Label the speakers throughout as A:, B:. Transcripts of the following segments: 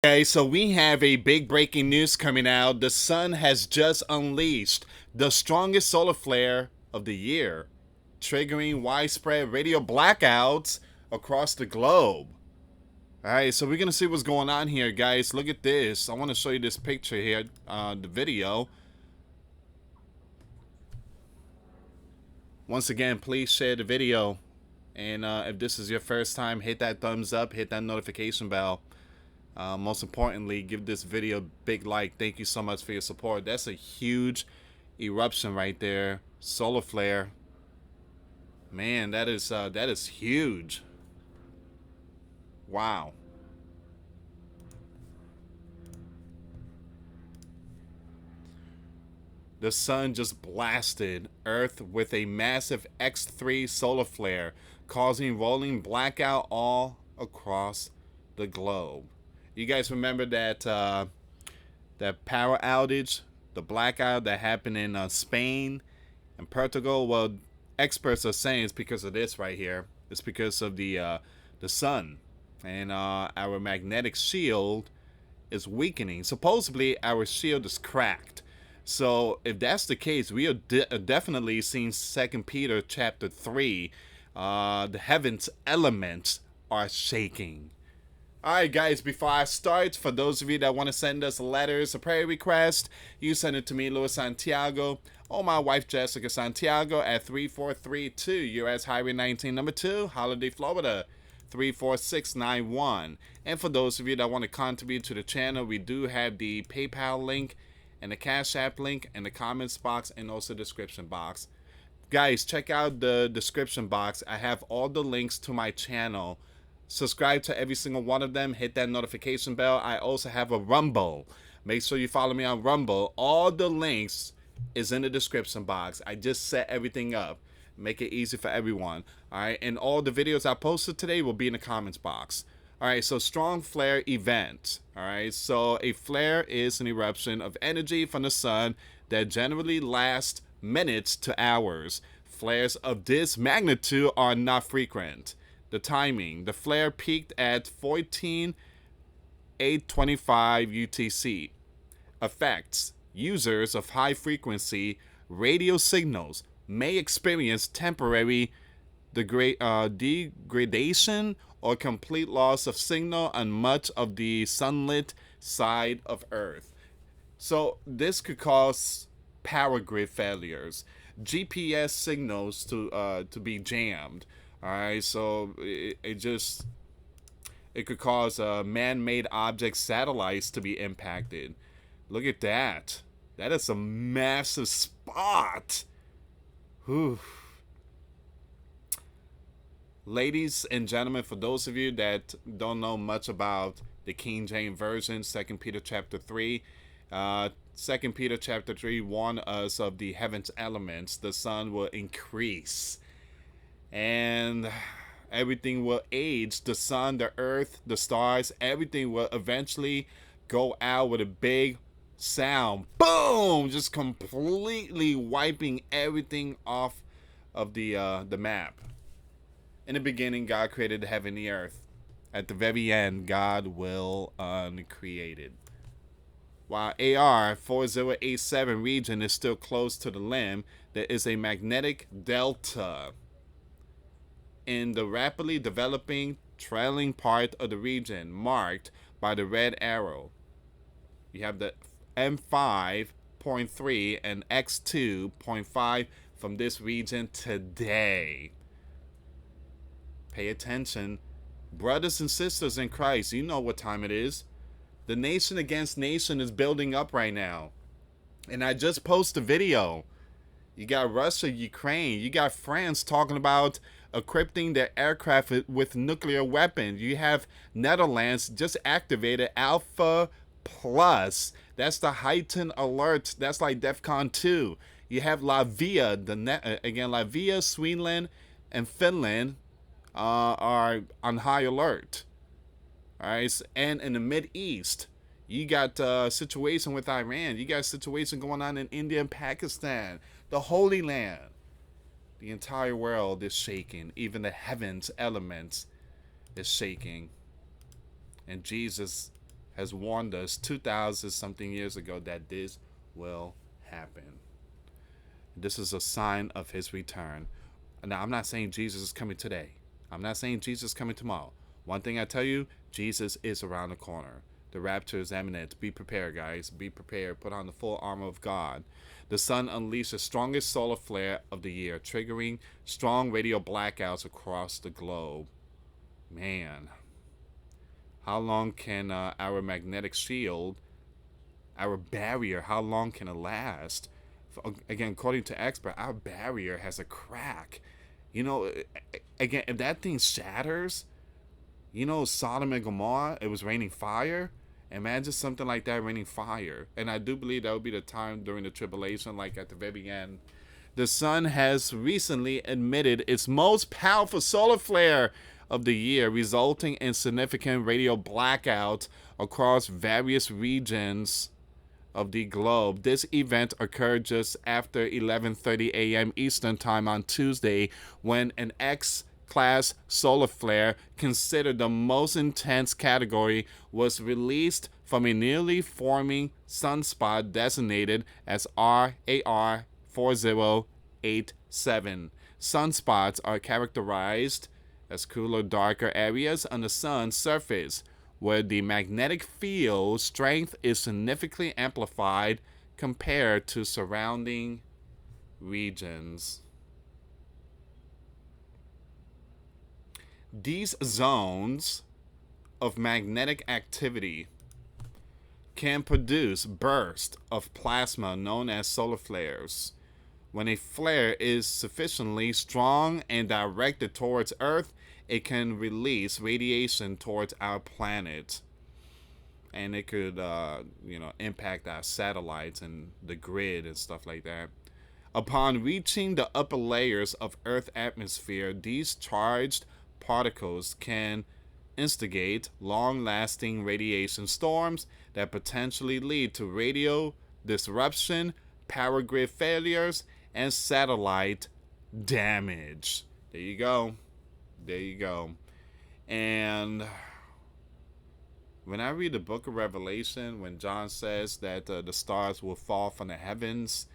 A: Okay, so we have a big breaking news coming out. The sun has just unleashed the strongest solar flare of the year, triggering widespread radio blackouts across the globe. All right, so we're gonna see what's going on here, guys. Look at this. I want to show you this picture here, the video. Once again, please share the video, and if this is your first time, hit that thumbs up, hit that notification bell. Most importantly, give this video a big like. Thank you so much for your support. That's a huge eruption right there. Solar flare. Man, that is huge. Wow. The sun just blasted Earth with a massive X3 solar flare, causing rolling blackout all across the globe. You guys remember that power outage, the blackout that happened in Spain and Portugal? Well, experts are saying it's because of this right here. It's because of the sun, and our magnetic shield is weakening. Supposedly, our shield is cracked. So if that's the case, we are definitely seeing Second Peter chapter 3. The heavens elements are shaking. Alright guys, before I start, for those of you that want to send us letters, a prayer request, you send it to me, US Santiago, or my wife Jessica Santiago at 3432 US Highway 19 number 2, Holiday, Florida 34691. And for those of you that want to contribute to the channel, we do have the PayPal link and the Cash App link in the comments box and also description box. Guys, check out the description box. I have all the links to my channel. Subscribe to every single one of them. Hit that notification bell. I also have a Rumble. Make sure you follow me on Rumble. All the links is in the description box. I just set everything up. Make it easy for everyone. Alright, and all the videos I posted today will be in the comments box. Alright, so strong flare event. Alright, so a flare is an eruption of energy from the sun that generally lasts minutes to hours. Flares of this magnitude are not frequent. The timing. The flare peaked at 14:825 UTC. Effects. Users of high frequency radio signals may experience temporary degradation or complete loss of signal on much of the sunlit side of Earth. So this could cause power grid failures, GPS signals to be jammed. All right, so it could cause man-made objects, satellites to be impacted. Look at that. That is a massive spot. Whew. Ladies and gentlemen, for those of you that don't know much about the King James Version, 2 Peter chapter 3, 2 Peter chapter 3 warns us of the heavens elements. The sun will increase, and everything will age. The sun, the earth, the stars, everything will eventually go out with a big sound. Boom! Just completely wiping everything off of the map. In the beginning, God created the heaven and the earth. At the very end, God will uncreate it. While AR 4087 region is still close to the limb, there is a magnetic delta in the rapidly developing trailing part of the region marked by the red arrow. You have the M5.3 and X2.5 from this region today. Pay attention. Brothers and sisters in Christ, you know what time it is. The nation against nation is building up right now. And I just posted a video. You got Russia, Ukraine. You got France talking about equipping their aircraft with nuclear weapons. You have Netherlands just activated Alpha Plus. That's the heightened alert. That's like DEFCON 2. You have Latvia, Latvia, Sweden, and Finland are on high alert. All right, and in the Mid East, you got a situation with Iran. You got a situation going on in India and Pakistan, the Holy Land. The entire world is shaking. Even the heavens elements is shaking. And Jesus has warned us 2,000 something years ago that this will happen. This is a sign of his return. Now, I'm not saying Jesus is coming today. I'm not saying Jesus is coming tomorrow. One thing I tell you, Jesus is around the corner. The rapture is imminent. Be prepared, guys. Be prepared. Put on the full armor of God. The sun unleashed the strongest solar flare of the year, triggering strong radio blackouts across the globe. Man, how long can our magnetic shield, our barrier, how long can it last? Again, according to expert, our barrier has a crack. You know, again, if that thing shatters, Sodom and Gomorrah, it was raining fire. Imagine something like that raining fire. And I do believe that would be the time during the tribulation, like at the very end. The sun has recently emitted its most powerful solar flare of the year, resulting in significant radio blackouts across various regions of the globe. This event occurred just after 11:30 a.m. Eastern Time on Tuesday, when an X-class solar flare, considered the most intense category, was released from a newly forming sunspot designated as RAR 4087. Sunspots are characterized as cooler, darker areas on the sun's surface, where the magnetic field strength is significantly amplified compared to surrounding regions. These zones of magnetic activity can produce bursts of plasma known as solar flares. When a flare is sufficiently strong and directed towards Earth, it can release radiation towards our planet, and it could impact our satellites and the grid and stuff like that. Upon reaching the upper layers of Earth's atmosphere, these charged particles can instigate long-lasting radiation storms that potentially lead to radio disruption, power grid failures, and satellite damage. There you go. And when I read the book of Revelation, when John says that the stars will fall from the heavens,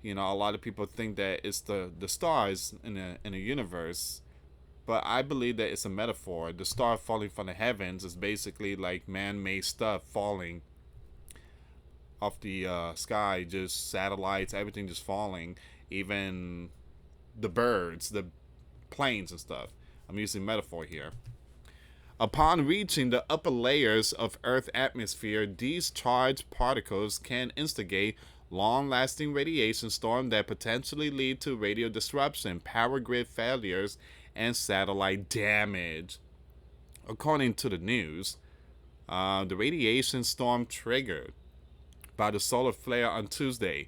A: a lot of people think that it's the stars in the universe. But I believe that it's a metaphor. The star falling from the heavens is basically like man-made stuff falling off the sky, just satellites, everything just falling, even the birds, the planes and stuff. I'm using metaphor here. Upon reaching the upper layers of Earth's atmosphere, these charged particles can instigate long-lasting radiation storms that potentially lead to radio disruption, power grid failures, and satellite damage. According to the news, the radiation storm triggered by the solar flare on Tuesday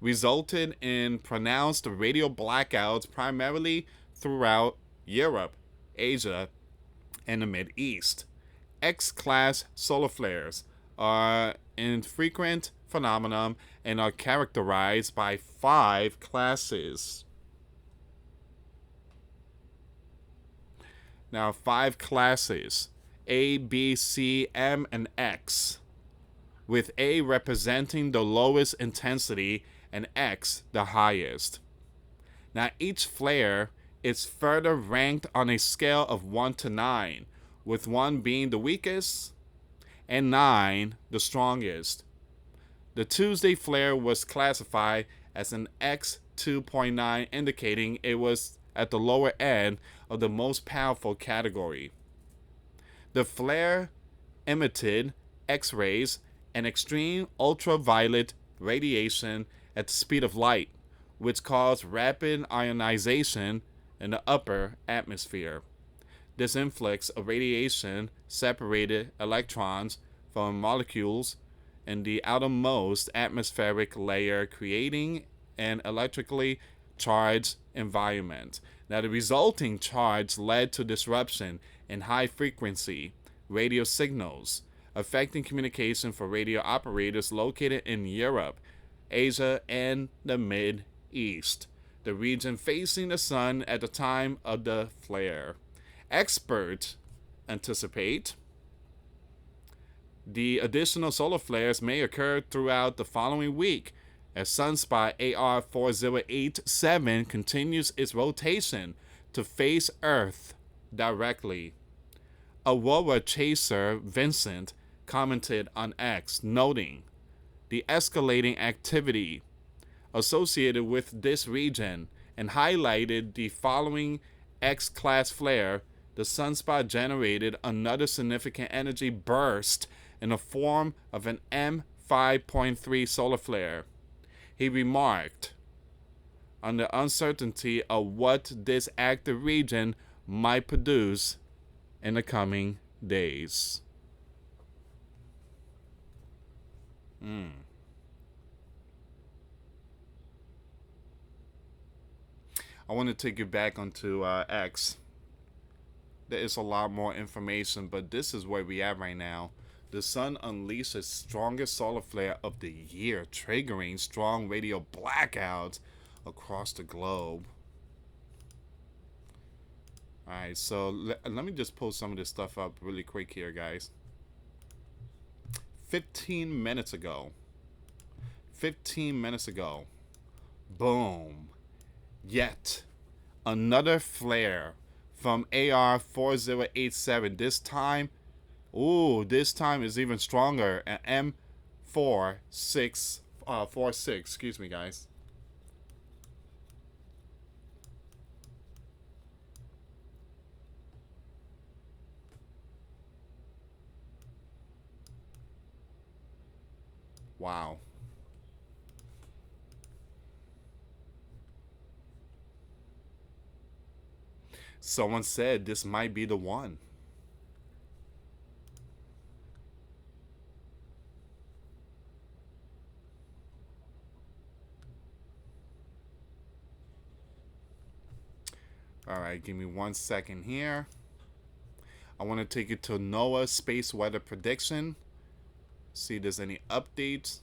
A: resulted in pronounced radio blackouts primarily throughout Europe, Asia, and the Mideast. X-class solar flares are an infrequent phenomenon and are characterized by 5 classes. Now, 5 classes: A, B, C, M, and X, with A representing the lowest intensity and X the highest. Now, each flare is further ranked on a scale of 1 to 9, with 1 being the weakest and 9 the strongest. The Tuesday flare was classified as an X 2.9, indicating it was at the lower end of the most powerful category. The flare emitted X-rays and extreme ultraviolet radiation at the speed of light, which caused rapid ionization in the upper atmosphere. This influx of radiation separated electrons from molecules in the outermost atmospheric layer, creating an electrically charged environment. Now, the resulting charge led to disruption in high-frequency radio signals, affecting communication for radio operators located in Europe, Asia, and the Mideast, the region facing the sun at the time of the flare. Experts anticipate The additional solar flares may occur throughout the following week as sunspot AR4087 continues its rotation to face Earth directly. Aurora chaser Vincent commented on X, noting the escalating activity associated with this region and highlighted the following X-class flare. The sunspot generated another significant energy burst in the form of an M5.3 solar flare. He remarked on the uncertainty of what this active region might produce in the coming days. I want to take you back onto X. There is a lot more information, but this is where we at right now. The sun unleashed its strongest solar flare of the year, triggering strong radio blackouts across the globe. Alright, so let me just pull some of this stuff up really quick here, guys. 15 minutes ago. 15 minutes ago. Boom. Yet another flare from AR4087. This time is even stronger. An M46, excuse me, guys. Wow. Someone said this might be the one. Alright, give me 1 second here. I want to take you to NOAA space weather prediction. See if there's any updates.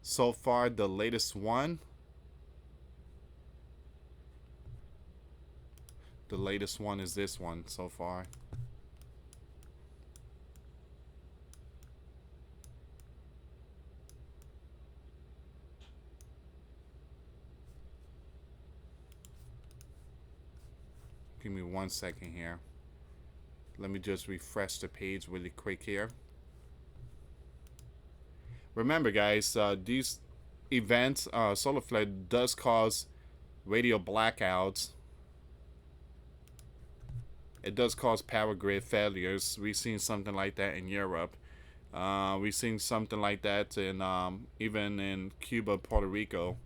A: So far, the latest one. The latest one is this one so far. Give me 1 second here. Let me just refresh the page really quick here. Remember, guys, these events, solar flare does cause radio blackouts. It does cause power grid failures. We've seen something like that in Europe. We've seen something like that in even in Cuba, Puerto Rico.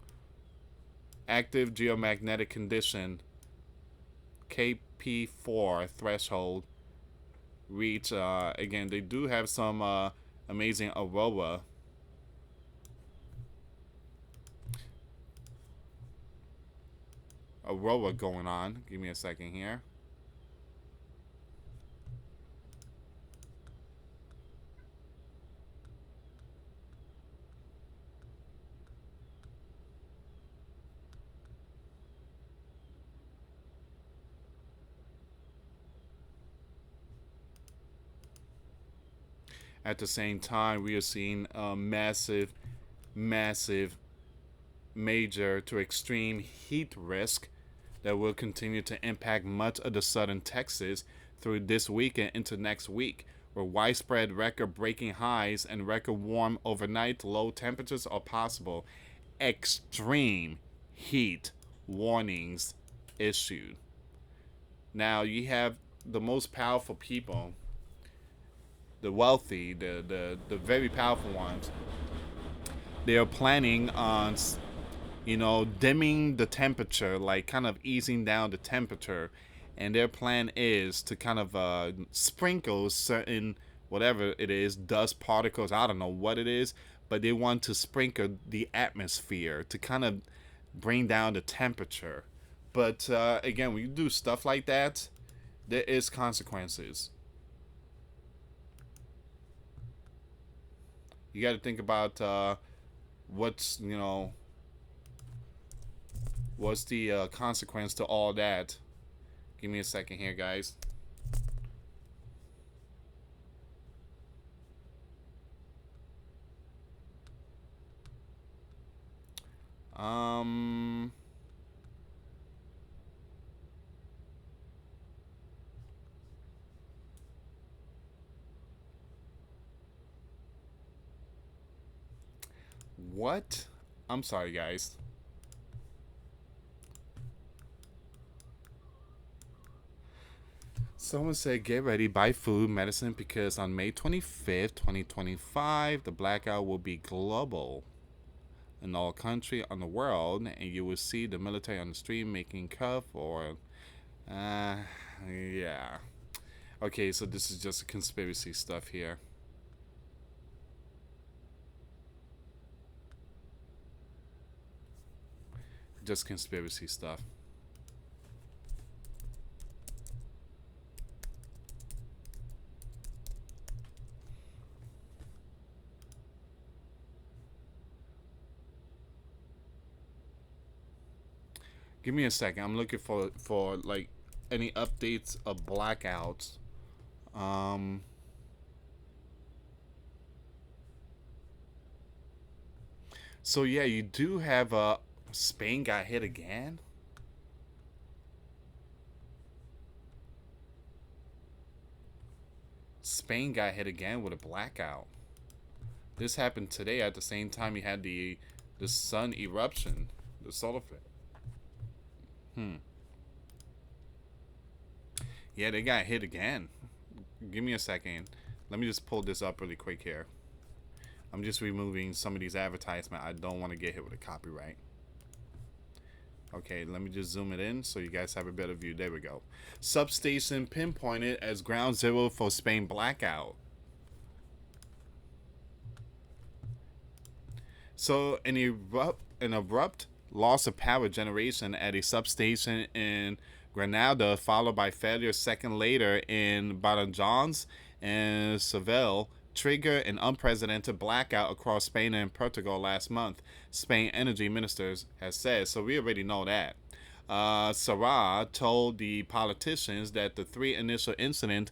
A: Active geomagnetic condition, KP4 threshold reach. Again, they do have some amazing aurora. Aurora going on. Give me a second here. At the same time, we are seeing a massive, major to extreme heat risk that will continue to impact much of the southern Texas through this week and into next week, where widespread record-breaking highs and record warm overnight low temperatures are possible. Extreme heat warnings issued. Now, you have the most powerful people, the wealthy, the very powerful ones. They are planning on, dimming the temperature, like kind of easing down the temperature, and their plan is to kind of sprinkle certain, whatever it is, dust particles. I don't know what it is, but they want to sprinkle the atmosphere to kind of bring down the temperature. But again, when you do stuff like that, there is consequences. You got to think about what's the consequence to all that. Give me a second here, guys. Um, what? I'm sorry, guys. Someone said, get ready, buy food, medicine, because on May 25th, 2025, the blackout will be global in all country on the world, and you will see the military on the street making cuff or, uh, yeah. Okay, so this is just conspiracy stuff here. Just conspiracy stuff. Give me a second. I'm looking for like any updates of blackouts. Um, so yeah, you do have Spain got hit again. Spain got hit again with a blackout. This happened today at the same time you had the sun eruption, the solar flare. Hmm. Yeah, they got hit again. Give me a second. Let me just pull this up really quick here. I'm just removing some of these advertisements. I don't want to get hit with a copyright. Okay, let me just zoom it in so you guys have a better view. There we go. Substation pinpointed as ground zero for Spain blackout. So an abrupt loss of power generation at a substation in Granada, followed by failure a second later in Barnabas and Saul, triggered an unprecedented blackout across Spain and Portugal last month, Spain energy ministers has said. So we already know that. Sarah told the politicians that the three initial incidents,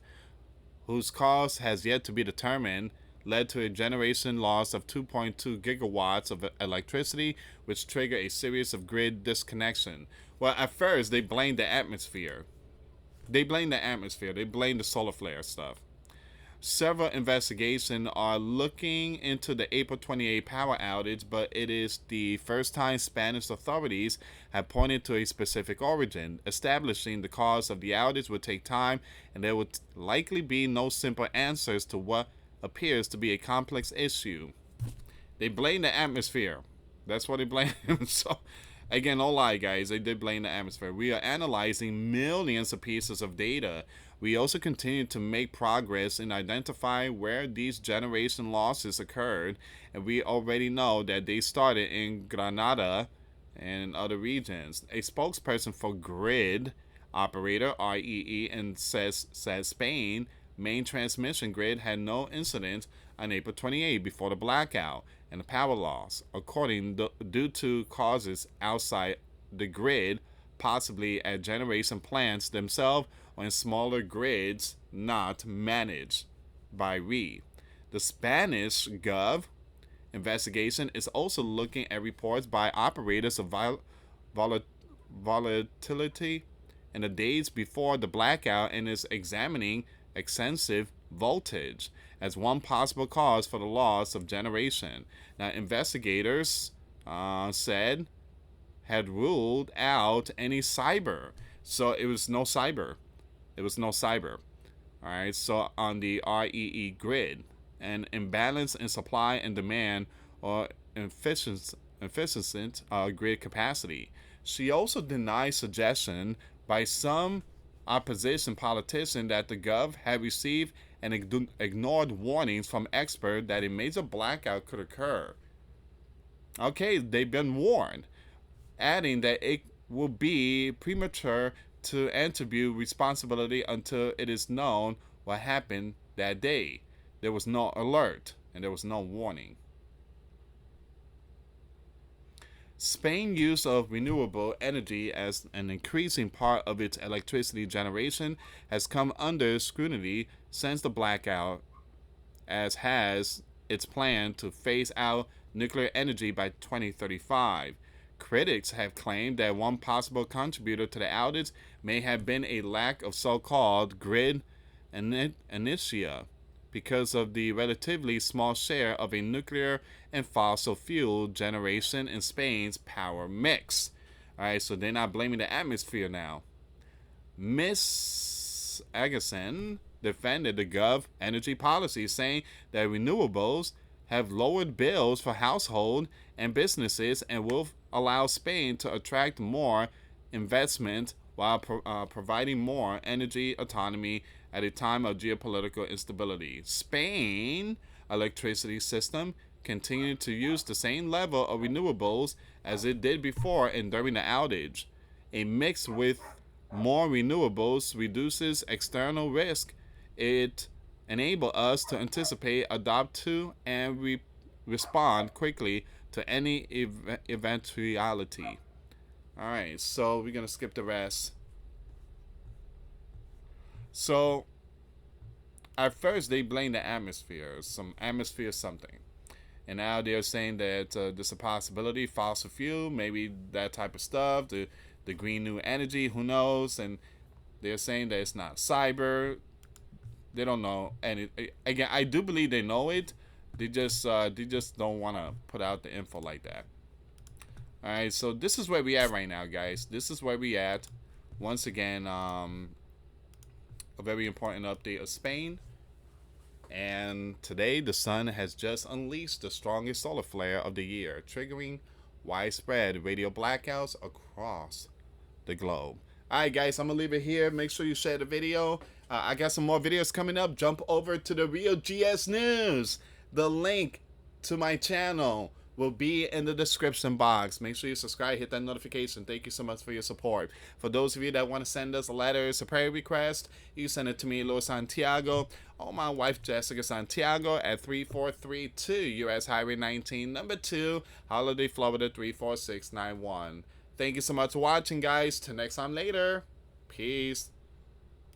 A: whose cause has yet to be determined, led to a generation loss of 2.2 gigawatts of electricity, which triggered a series of grid disconnection. Well, at first, they blamed the atmosphere. They blamed the atmosphere. They blamed the solar flare stuff. Several investigations are looking into the April 28 power outage, but it is the first time Spanish authorities have pointed to a specific origin. Establishing the cause of the outage would take time, and there would likely be no simple answers to what appears to be a complex issue. They blame the atmosphere. That's what they blame. So, again, no lie, guys. They did blame the atmosphere. We are analyzing millions of pieces of data. We also continue to make progress in identifying where these generation losses occurred, and we already know that they started in Granada and other regions. A spokesperson for Grid Operator (REE) and says Spain main transmission grid had no incidents on April 28 before the blackout and the power loss, due to causes outside the grid, possibly at generation plants themselves or in smaller grids not managed by RE. The Spanish Gov investigation is also looking at reports by operators of volatility in the days before the blackout and is examining excessive voltage as one possible cause for the loss of generation. Now, investigators said had ruled out any cyber. So it was no cyber. It was no cyber. All right. So on the REE grid, an imbalance in supply and demand or inefficient grid capacity. She also denied suggestion by some opposition politician that the Gov had received and ignored warnings from experts that a major blackout could occur. Okay, they've been warned, adding that it will be premature to attribute responsibility until it is known what happened that day. There was no alert and there was no warning. Spain's use of renewable energy as an increasing part of its electricity generation has come under scrutiny since the blackout, as has its plan to phase out nuclear energy by 2035. Critics have claimed that one possible contributor to the outage may have been a lack of so-called grid inertia because of the relatively small share of a nuclear and fossil fuel generation in Spain's power mix. All right, so they're not blaming the atmosphere now. Miss Agason defended the Gov energy policy, saying that renewables have lowered bills for households and businesses and will allow Spain to attract more investment while providing more energy autonomy at a time of geopolitical instability. Spain's electricity system continued to use the same level of renewables as it did before and during the outage. A mix with more renewables reduces external risk. It enables us to anticipate, adapt to, and respond quickly to any eventuality. All right, so we're going to skip the rest. So, at first, they blame the atmosphere, some atmosphere something. And now they're saying that there's a possibility, fossil fuel, maybe that type of stuff, the green new energy, who knows? And they're saying that it's not cyber. They don't know. And again, I do believe they know it. They just don't want to put out the info like that. All right, so this is where we at right now, guys. This is where we at. Once again, a very important update of Spain. And today, the sun has just unleashed the strongest solar flare of the year, triggering widespread radio blackouts across the globe. Alright, guys, I'm going to leave it here. Make sure you share the video. I got some more videos coming up. Jump over to the Real GS News. The link to my channel will be in the description box. Make sure you subscribe, hit that notification. Thank you so much for your support. For those of you that want to send us letters, a prayer request, you send it to me, US Santiago, or my wife, Jessica Santiago, at 3432 US Highway 19, number 2, Holiday, Florida 34691. Thank you so much for watching, guys. Till next time later. Peace.